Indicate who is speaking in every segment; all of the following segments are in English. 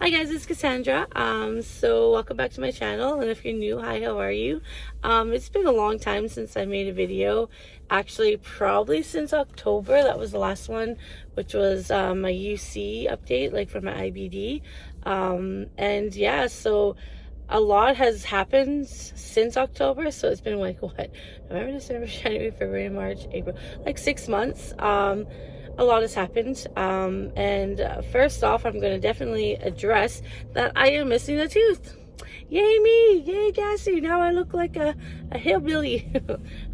Speaker 1: Hi guys, it's Cassandra. So welcome back to my channel, and if you're new, hi, how are you? It's been a long time since I made a video. Actually, probably since October. That was the last one, which was my UC update, like for my IBD. And yeah, so a lot has happened since October. So it's been like what? November, December, January, February, March, April, like 6 months. A lot has happened, and first off, I'm going to definitely address that I am missing a tooth. Yay me, yay Gassy, now I look like a hillbilly.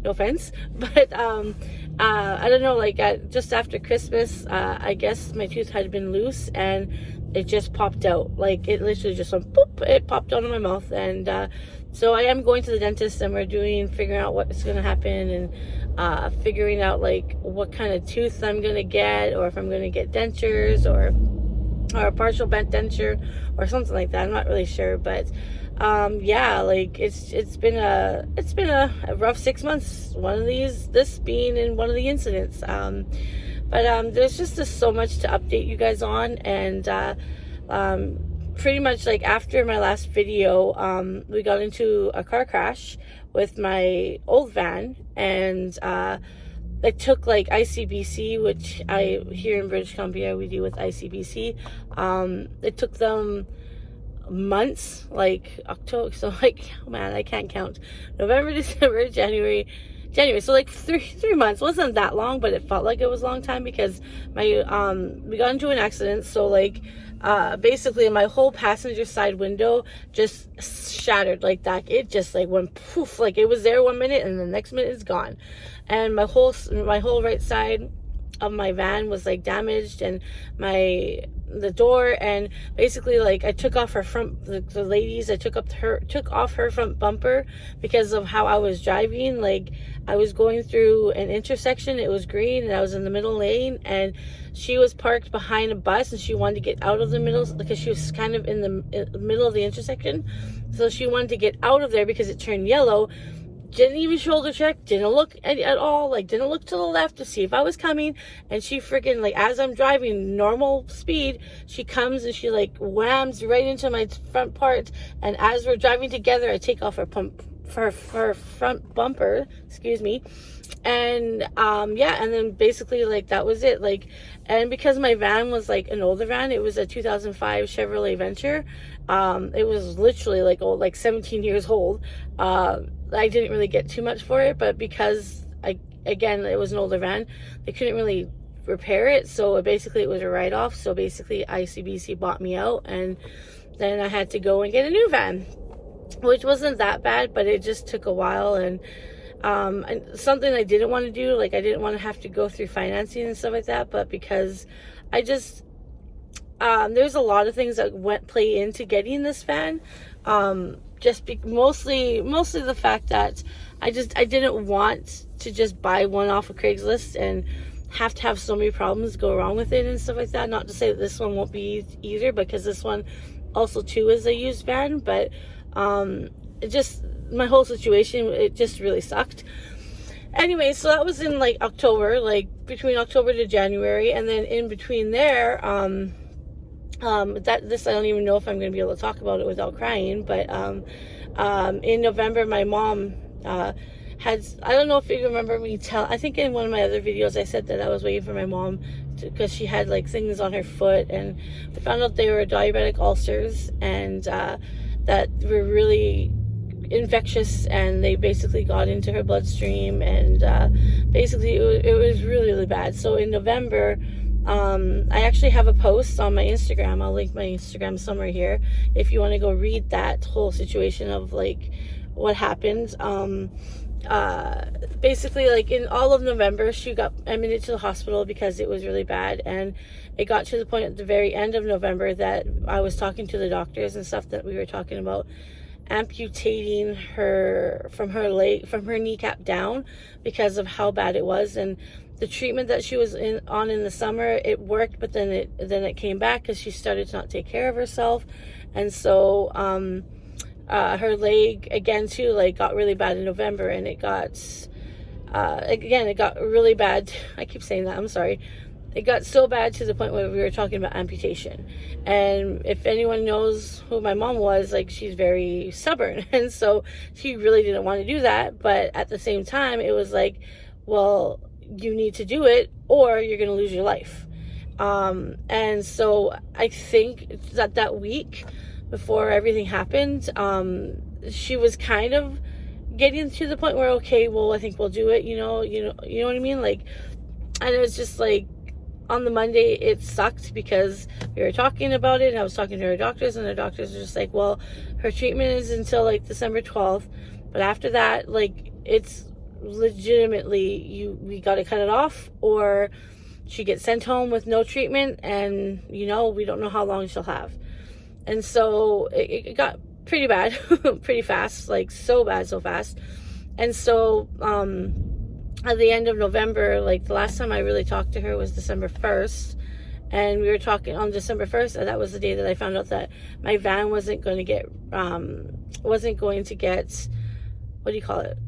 Speaker 1: No offense, but I don't know, like just after Christmas, I guess my tooth had been loose and it just popped out. Like it literally just went boop, it popped out of my mouth. And so I am going to the dentist, and we're figuring out what's going to happen, and figuring out like what kind of tooth I'm going to get, or if I'm going to get dentures or a partial bent denture or something like that. I'm not really sure, but yeah, like it's been a rough 6 months. This being in one of the incidents. But there's just so much to update you guys on, and pretty much like after my last video, we got into a car crash with my old van, and it took like ICBC, which here in British Columbia we deal with ICBC. It took them months, like October, so like, oh man, I can't count. November, December, January, so like three months. Wasn't that long, but it felt like it was a long time, because we got into an accident. So like basically my whole passenger side window just shattered like that. It just like went poof, like it was there 1 minute and the next minute it's gone. And my whole right side of my van was like damaged, and the door, and basically like I took off her front, the ladies, I took off her front bumper because of how I was driving. Like I was going through an intersection, it was green, and I was in the middle lane, and she was parked behind a bus, and she wanted to get out of the middle because she was kind of in the middle of the intersection. So she wanted to get out of there because it turned yellow. Didn't even shoulder check, didn't look at all, like didn't look to the left to see if I was coming. And she freaking, like, as I'm driving normal speed, she comes and she like whams right into my front part. And as we're driving together, I take off her front bumper, excuse me. And yeah, and then basically like that was it. Like, and because my van was like an older van, it was a 2005 Chevrolet Venture. It was literally like old, like 17 years old. I didn't really get too much for it, but because again, it was an older van, they couldn't really repair it. So basically it was a write-off. So basically ICBC bought me out, and then I had to go and get a new van, which wasn't that bad, but it just took a while. And something I didn't want to do, like I didn't want to have to go through financing and stuff like that, but because I just there's a lot of things that play into getting this van. Mostly the fact that I didn't want to just buy one off of Craigslist and have to have so many problems go wrong with it and stuff like that. Not to say that this one won't be either, because this one also too is a used van, but it just, my whole situation, it just really sucked. Anyway, so that was in like October, like between October to January, and then in between there, this I don't even know if I'm going to be able to talk about it without crying, but in November my mom I don't know if you remember me I think in one of my other videos I said that I was waiting for my mom because she had like things on her foot, and we found out they were diabetic ulcers, and that were really infectious, and they basically got into her bloodstream, and basically it was really, really bad. So in November, I actually have a post on my Instagram. I'll link my Instagram somewhere here if you want to go read that whole situation of like what happened. Basically like in all of November, she got admitted to the hospital because it was really bad, and it got to the point at the very end of November that I was talking to the doctors and stuff, that we were talking about amputating her from her kneecap down because of how bad it was. And the treatment that she was on in the summer, it worked, but then it came back because she started to not take care of herself. And so her leg again too, like got really bad in November, and it got really bad. I keep saying that, I'm sorry. it got so bad to the point where we were talking about amputation. And if anyone knows who my mom was, like, she's very stubborn. And so she really didn't want to do that. But at the same time, it was like, well, you need to do it or you're going to lose your life. And so I think that week before everything happened, she was kind of getting to the point where, okay, well, I think we'll do it, you know what I mean? Like, and it was just like, on the Monday, it sucked because we were talking about it, and I was talking to her doctors, and the doctors were just like, well, her treatment is until like December 12th, but after that, like, it's legitimately, we got to cut it off, or she gets sent home with no treatment, and, we don't know how long she'll have. And so it got pretty bad, pretty fast, like, so bad, so fast. And so, at the end of November, like, the last time I really talked to her was December 1st, and we were talking on December 1st, and that was the day that I found out that my van wasn't going to get, what do you call it?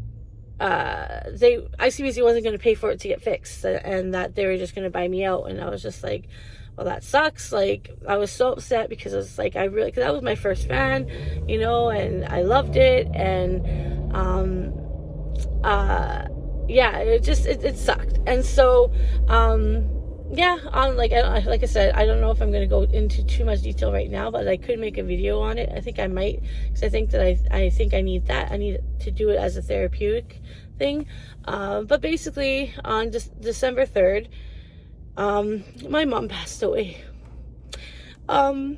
Speaker 1: ICBC wasn't going to pay for it to get fixed, and that they were just going to buy me out. And I was just like, well, that sucks. Like, I was so upset because it was like, because that was my first van, and I loved it. And, yeah, it sucked. And so, like I said, I don't know if I'm going to go into too much detail right now, but I could make a video on it. I think I might, because I think that I think I need that. I need to do it as a therapeutic thing. But basically, on December 3rd, my mom passed away. I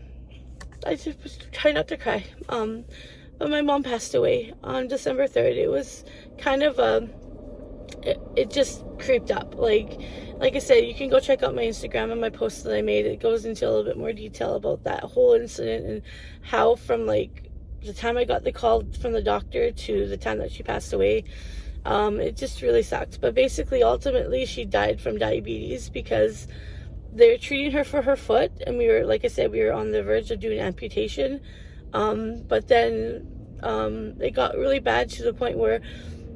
Speaker 1: just try not to cry. But my mom passed away on December 3rd. It was kind of it just creeped up. Like I said, you can go check out my Instagram and my post that I made. It goes into a little bit more detail about that whole incident and how from like the time I got the call from the doctor to the time that she passed away, it just really sucked. But basically, ultimately, she died from diabetes because they're treating her for her foot, and like I said, we were on the verge of doing amputation. But then it got really bad to the point where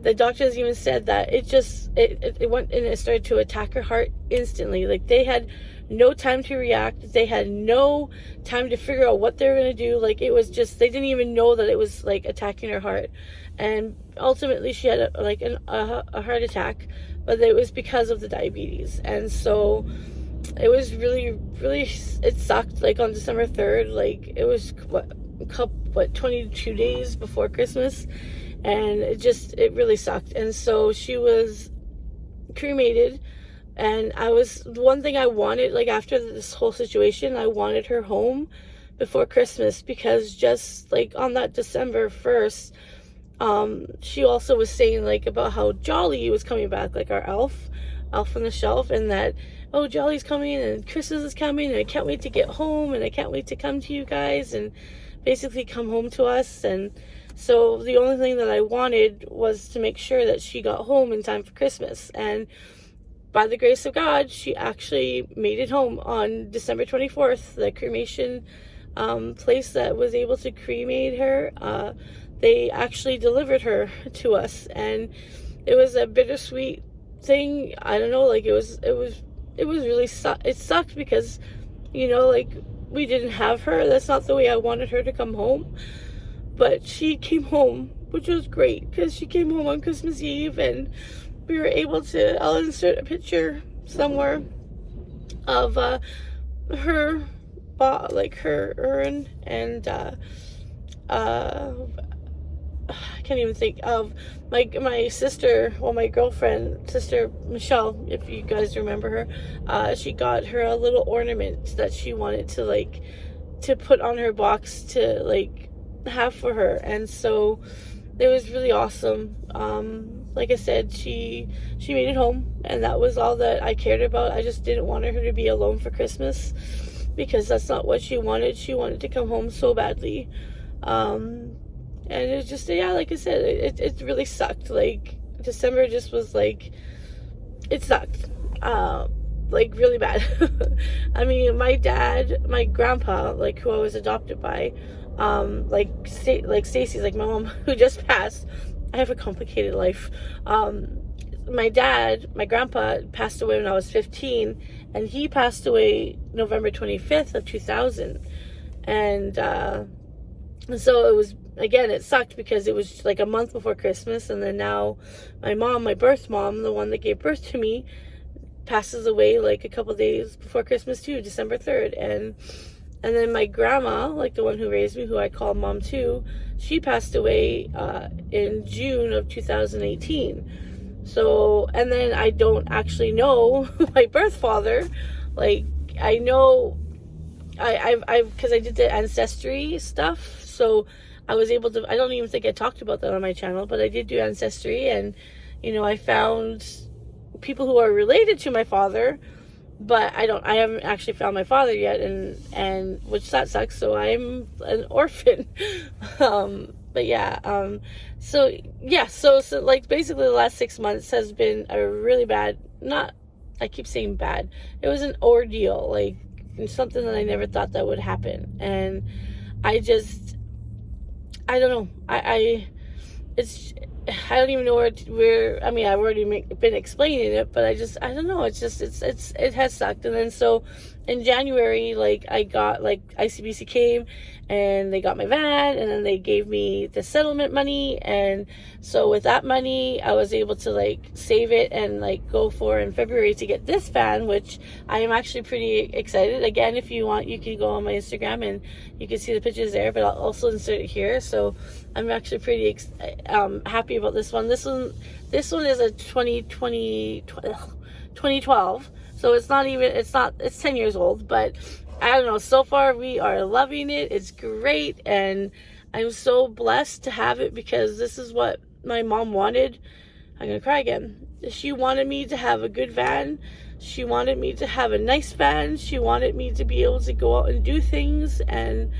Speaker 1: the doctors even said that it went and it started to attack her heart instantly. Like, they had no time to react. They had no time to figure out what they were going to do. Like, it was just, they didn't even know that it was like attacking her heart. And ultimately she had a heart attack, but it was because of the diabetes. And so it was really, really, it sucked. Like, on December 3rd, like, it was 22 days before Christmas. And it really sucked. And so she was cremated, and the one thing I wanted, like, after this whole situation, I wanted her home before Christmas, because just like on that December 1st, she also was saying like about how Jolly was coming back, like our elf on the shelf, and that, oh, Jolly's coming and Christmas is coming, and I can't wait to get home, and I can't wait to come to you guys and basically come home to us. And so the only thing that I wanted was to make sure that she got home in time for Christmas. And by the grace of God, she actually made it home on December 24th. The cremation place that was able to cremate her, they actually delivered her to us. And it was a bittersweet thing. I don't know, like, it was really it sucked because, like, we didn't have her. That's not the way I wanted her to come home. But she came home, which was great, because she came home on Christmas Eve, and we were able to, I'll insert a picture somewhere of her urn, and I can't even think of my sister, my girlfriend, Sister Michelle, if you guys remember her. She got her a little ornament that she wanted to put on her box to have for her. And so it was really awesome. Like I said, she made it home, and that was all that I cared about. I just didn't want her to be alone for Christmas, because that's not what she wanted. She wanted to come home so badly. And it just, yeah, like I said, it really sucked. Like, December just was like, it sucked. Really bad. I mean, my dad, my grandpa, who I was adopted by, Stacy, my mom, who just passed. I have a complicated life. my dad, my grandpa, passed away when I was 15, and he passed away November 25th of 2000. And so it was, again, it sucked because it was like a month before Christmas, and then now my mom, my birth mom, the one that gave birth to me, passes away like a couple days before Christmas too, December 3rd. And then my grandma, like the one who raised me, who I call mom too, she passed away in June of 2018. So, and then I don't actually know my birth father. Like, I know, because I did the ancestry stuff, so I was able to, I don't even think I talked about that on my channel, but I did do ancestry, and, you know, I found people who are related to my father, but I haven't actually found my father yet, and which that sucks, so I'm an orphan. But yeah, so like basically the last 6 months has been a really bad, I keep saying bad, it was an ordeal, like something that I never thought that would happen. And I don't know, I don't even know where I mean, I've already been explaining it, but I don't know, it has sucked. And then so in January, like, I got, like, ICBC came and they got my van, and then they gave me the settlement money, and so with that money I was able to like save it and like go for in February to get this van, which I am actually pretty excited. Again, if you want, you can go on my Instagram and you can see the pictures there, but I'll also insert it here. So I'm actually pretty happy about this one. This one is a 2012, so it's 10 years old, but I don't know, so far we are loving it. It's great, and I'm so blessed to have it because this is what my mom wanted. I'm gonna cry again. She wanted me to have a good van. She wanted me to have a nice van. She wanted me to be able to go out and do things, and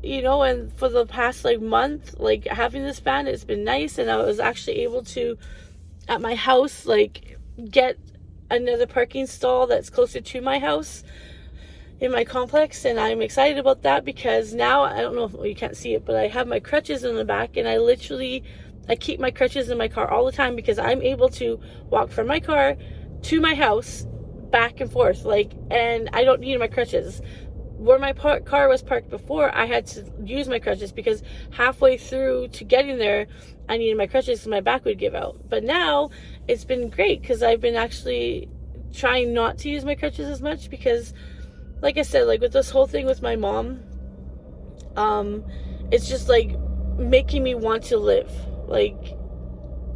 Speaker 1: you know, and for the past like month, like having this van, it's been nice. And I was actually able to, at my house, like get another parking stall that's closer to my house in my complex, and I'm excited about that because now, I don't know if you can't see it, but I have my crutches in the back, and I keep my crutches in my car all the time because I'm able to walk from my car to my house back and forth, like, and I don't need my crutches. Where my car was parked before, I had to use my crutches because halfway through to getting there, I needed my crutches because my back would give out. But now it's been great because I've been actually trying not to use my crutches as much because, like I said, like with this whole thing with my mom, it's just like making me want to live. Like,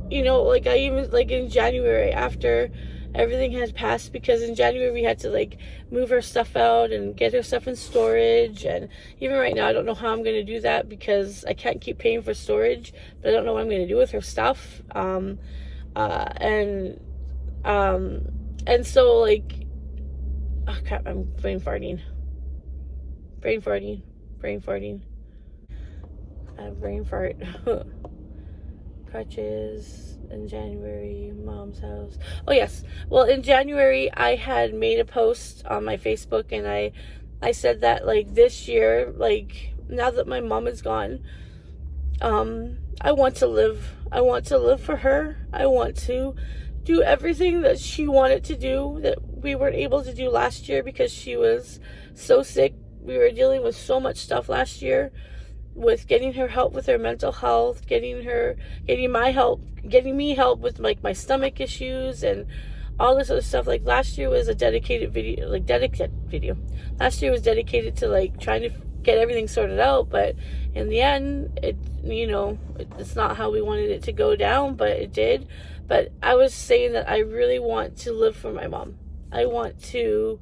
Speaker 1: you know, like I even, like in January, after everything had passed, because in January we had to like move her stuff out and get her stuff in storage, and even right now I don't know how I'm going to do that because I can't keep paying for storage, but I don't know what I'm going to do with her stuff. And so like, oh crap, I'm brain farting. Brain fart. Crutches in January, mom's house. Oh yes, well in January I had made a post on my Facebook, and I said that like this year, like now that my mom is gone, I want to live for her. I want to do everything that she wanted to do that we weren't able to do last year because she was so sick. We were dealing with so much stuff last year with getting her help with her mental health, getting me help with like my stomach issues and all this other stuff. Like last year was a dedicated video. Last year was dedicated to like trying to get everything sorted out, but in the end, it's not how we wanted it to go down, but it did. But I was saying that I really want to live for my mom. I want to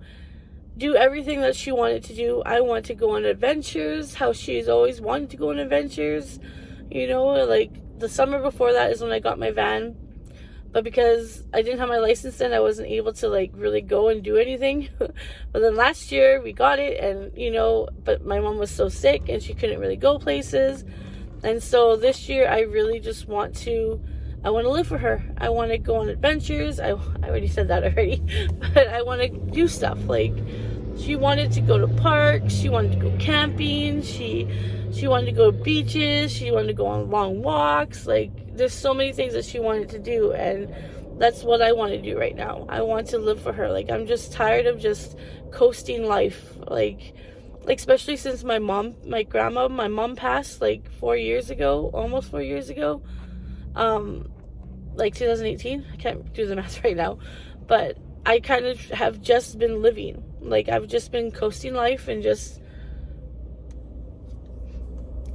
Speaker 1: do everything that she wanted to do. I want to go on adventures, how she's always wanted to go on adventures. Like the summer before that is when I got my van. But because I didn't have my license then, I wasn't able to like really go and do anything. But then last year we got it, and but my mom was so sick and she couldn't really go places. And so this year I really just I want to live for her. I want to go on adventures. I already said that already. But I want to do stuff. Like, she wanted to go to parks. She wanted to go camping. She wanted to go to beaches. She wanted to go on long walks. Like, there's so many things that she wanted to do, and that's what I want to do right now. I want to live for her. Like, I'm just tired of just coasting life. Like especially since my mom passed like 4 years ago, almost 4 years ago. Like 2018. I can't do the math right now, but I kind of have just been living. Like, I've just been coasting life and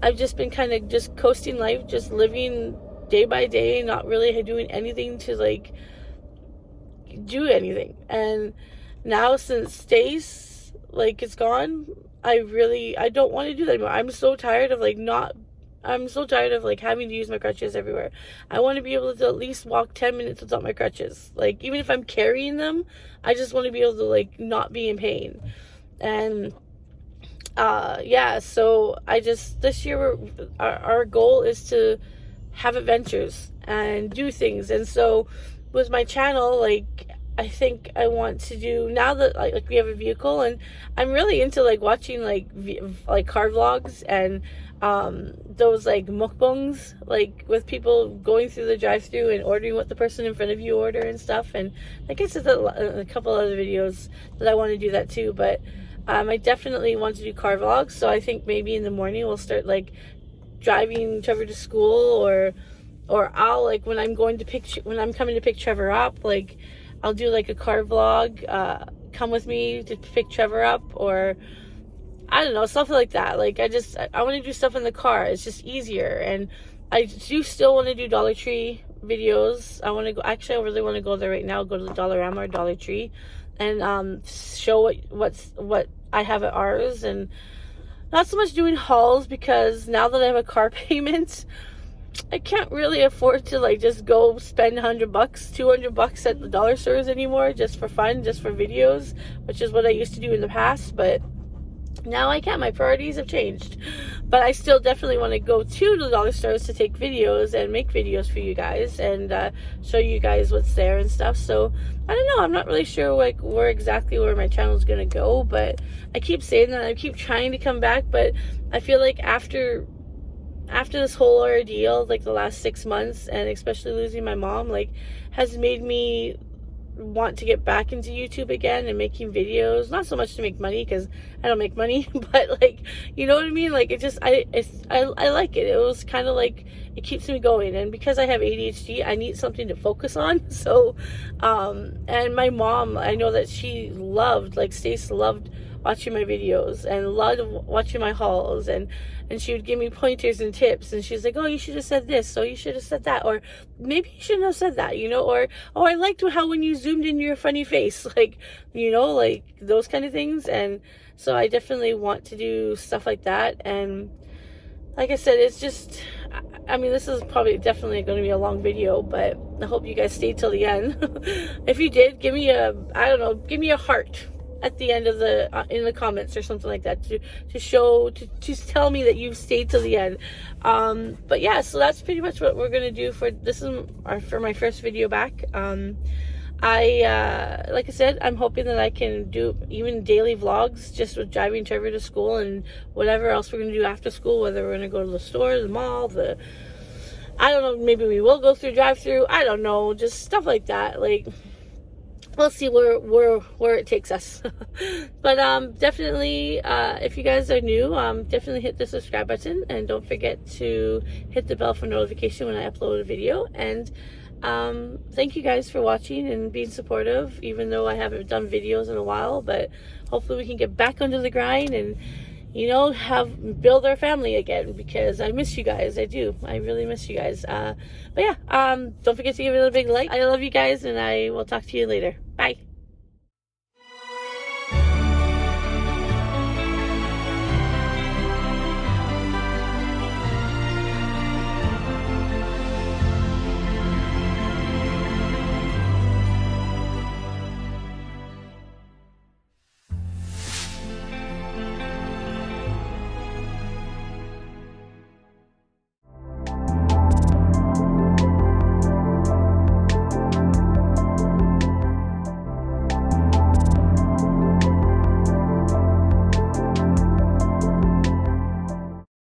Speaker 1: I've just been kind of just coasting life, just living day by day, not really doing anything to like do anything. And now since Stace like is gone, I don't want to do that anymore. I'm so tired of having to use my crutches everywhere. I want to be able to at least walk 10 minutes without my crutches. Like, even if I'm carrying them, I just want to be able to like not be in pain. And yeah, so this year our goal is to have adventures and do things. And so with my channel, like, I think I want to do, now that like we have a vehicle, and I'm really into like watching like car vlogs and those like mukbangs, like with people going through the drive-thru and ordering what the person in front of you order and stuff. And I guess it's a couple other videos that I want to do that too. But I definitely want to do car vlogs, so I think maybe in the morning we'll start like driving Trevor to school, or I'll like when I'm coming to pick Trevor up, like I'll do like a car vlog, come with me to pick Trevor up, or I don't know, something like that. Like, I want to do stuff in the car. It's just easier. And I do still want to do Dollar Tree videos. I want to go, actually I really want to go there right now, go to the Dollarama or Dollar Tree, and show what I have at ours. And not so much doing hauls, because now that I have a car payment, I can't really afford to like just go spend $100, $200 at the dollar stores anymore, just for fun, just for videos, which is what I used to do in the past. But now I can't. My priorities have changed. But I still definitely want to go to the dollar stores to take videos and make videos for you guys, and show you guys what's there and stuff. So I don't know, I'm not really sure like where my channel is gonna go, but I keep saying that. I keep trying to come back, but I feel like after this whole ordeal, like the last 6 months, and especially losing my mom, like, has made me want to get back into YouTube again and making videos. Not so much to make money, because I don't make money, but like, you know what I mean? Like, I like it. It was kind of like, it keeps me going. And because I have ADHD, I need something to focus on. So and my mom, I know that she loved, like, Stace loved watching my videos and loved watching my hauls, and she would give me pointers and tips, and she's like, oh, you should have said this, so you should have said that, or maybe you shouldn't have said that, you know, or oh, I liked how when you zoomed in your funny face, like, you know, like those kind of things. And so I definitely want to do stuff like that. And like I said, it's just, I mean, this is probably definitely going to be a long video, but I hope you guys stayed till the end. If you did, give me a heart at the end of in the comments or something like that, to tell me that you've stayed till the end. But yeah, so that's pretty much what we're gonna do for my first video back. Like I said, I'm hoping that I can do even daily vlogs just with driving Trevor to school and whatever else we're gonna do after school, whether we're gonna go to the store, the mall, I don't know, maybe we will go through drive-through, I don't know, just stuff like that. Like, we'll see where it takes us. But definitely, if you guys are new, definitely hit the subscribe button, and don't forget to hit the bell for notification when I upload a video. And thank you guys for watching and being supportive, even though I haven't done videos in a while. But hopefully we can get back under the grind and, you know, build our family again, because I miss you guys. I do. I really miss you guys. But yeah, don't forget to give it a big like. I love you guys, and I will talk to you later. Bye.